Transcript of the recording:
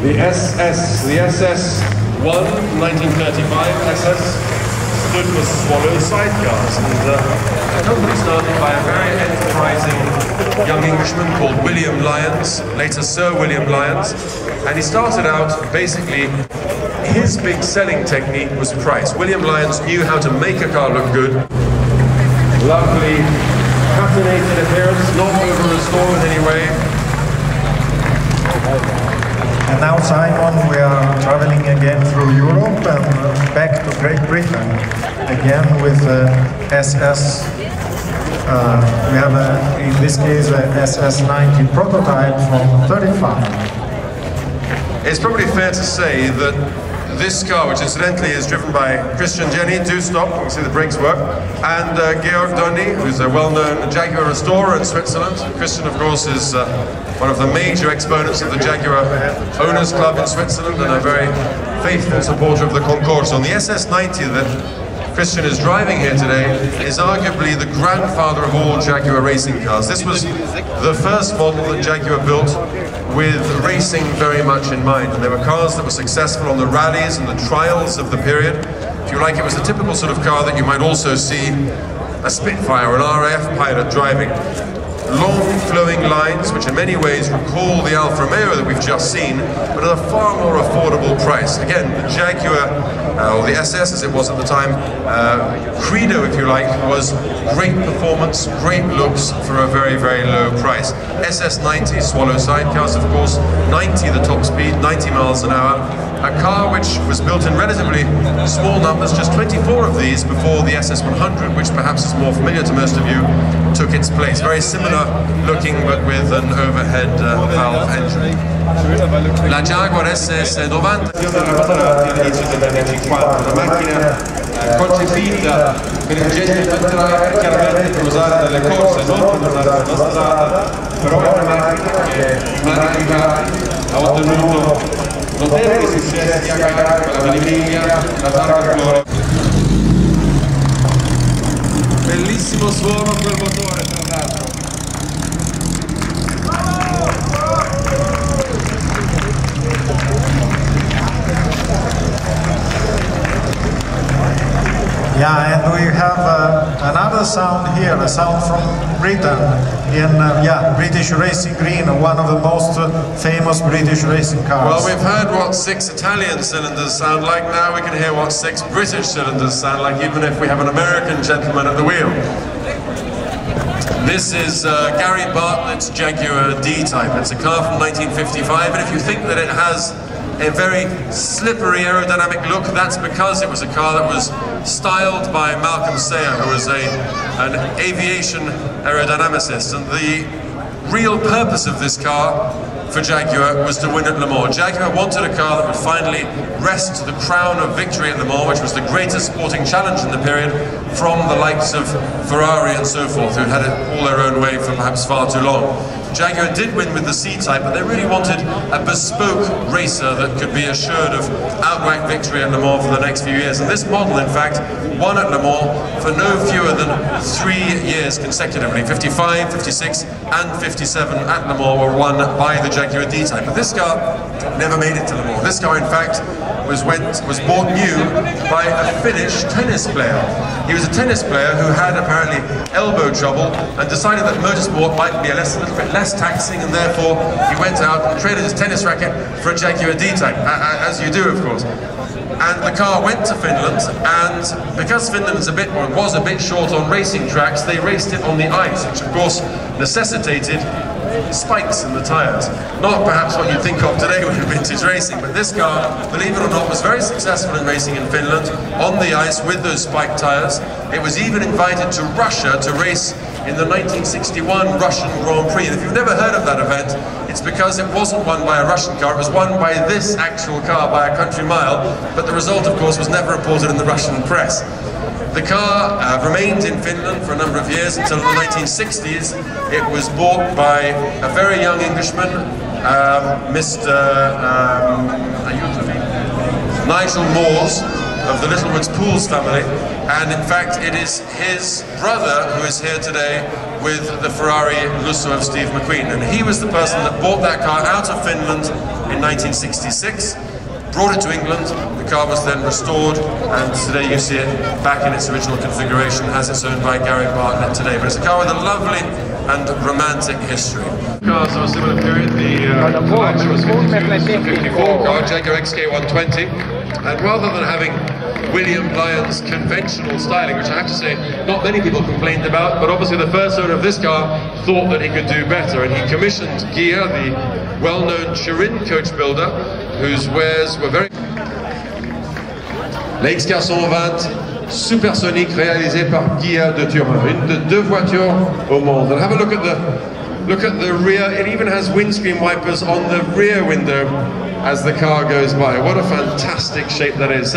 The SS1 1935 SS stood for Swallow sidecars, and the company started by a very enterprising young Englishman called William Lyons, later Sir William Lyons, and he started out basically, his big selling technique was price. William Lyons knew how to make a car look good. Lovely patinated appearance, not over-restored in any way. And now, Simon, we are traveling again through Europe and back to Great Britain, again with SS. We have, in this case, a SS90 prototype from 35. It's probably fair to say that this car, which incidentally is driven by Christian Jenny, do stop, you can see the brakes work, and Georg Donny, who's a well-known Jaguar restorer in Switzerland. Christian, of course, is one of the major exponents of the Jaguar Owners Club in Switzerland and a very faithful supporter of the Concours. On the SS90 that Christian is driving here today is arguably the grandfather of all Jaguar racing cars. This was the first model that Jaguar built with racing very much in mind. And there were cars that were successful on the rallies and the trials of the period. If you like, it was the typical sort of car that you might also see a Spitfire or an RAF pilot driving. Long flowing lines, which in many ways recall the Alfa Romeo that we've just seen, but at a far more affordable price. Again, the Jaguar, or the SS as it was at the time, credo, if you like, was great performance, great looks for a very, very low price. SS90 Swallow sidecars, of course, 90 the top speed, 90 miles an hour. A car which was built in relatively small numbers, just 24 of these before the SS100, which perhaps is more familiar to most of you, took its place. Very similar looking, but with an overhead valve engine. La Jaguar SS90 all'inizio degli anni 50, una macchina concepita per il genio totale, chiaramente per usare nelle corse, non per usare nella strada, però è una macchina che ha ottenuto notevoli successi a gara con la Leningrad, la tarmac. Bellissimo suono quel motore, tra l'altro. Yeah, and we have another sound here, a sound from Britain, in British Racing Green, one of the most famous British racing cars. Well, we've heard what 6 Italian cylinders sound like, now we can hear what 6 British cylinders sound like, even if we have an American gentleman at the wheel. This is Gary Bartlett's Jaguar D-Type. It's a car from 1955, and if you think that it has a very slippery aerodynamic look, that's because it was a car that was styled by Malcolm Sayer, who was an aviation aerodynamicist, and the real purpose of this car for Jaguar was to win at Le Mans. Jaguar wanted a car that would finally wrest the crown of victory at Le Mans, which was the greatest sporting challenge in the period, from the likes of Ferrari and so forth, who had it all their own way for perhaps far too long. Jaguar did win with the C-Type, but they really wanted a bespoke racer that could be assured of outright victory at Le Mans for the next few years. And this model, in fact, won at Le Mans for no fewer than 3 years consecutively. 55, 56 and 57 at Le Mans were won by the Jaguar D-Type. But this car never made it to Le Mans. This car, in fact, was bought new by a Finnish tennis player. He was a tennis player who had apparently elbow trouble and decided that motorsport might be a little bit less taxing, and therefore he went out and traded his tennis racket for a Jaguar D-Type, as you do, of course. And the car went to Finland, and because Finland was a bit short on racing tracks, they raced it on the ice, which of course necessitated spikes in the tyres. Not perhaps what you'd think of today with vintage racing, but this car, believe it or not, was very successful in racing in Finland on the ice with those spiked tyres. It was even invited to Russia to race in the 1961 Russian Grand Prix. And if you've never heard of that event, it's because it wasn't won by a Russian car, it was won by this actual car by a country mile, but the result, of course, was never reported in the Russian press. The car remained in Finland for a number of years until the 1960s. It was bought by a very young Englishman, Mr. Nigel Moores, of the Littlewoods Pools family, and in fact it is his brother who is here today with the Ferrari Russo of Steve McQueen, and he was the person that bought that car out of Finland in 1966, brought it to England. The car was then restored, and today you see it back in its original configuration as it's owned by Gary Bartlett today. But it's a car with a lovely and romantic history. Cars of a similar period, the Electra was 54 car, Jaguar XK120, and rather than having William Lyon's conventional styling, which I have to say not many people complained about, but obviously the first owner of this car thought that he could do better, and he commissioned Ghia, the well-known Turin coach builder, whose wares were very... La XK120 Supersonic réalisée par Ghia de Turin, une de deux voitures au monde. And have a look at the rear. It even has windscreen wipers on the rear window as the car goes by. What a fantastic shape that is.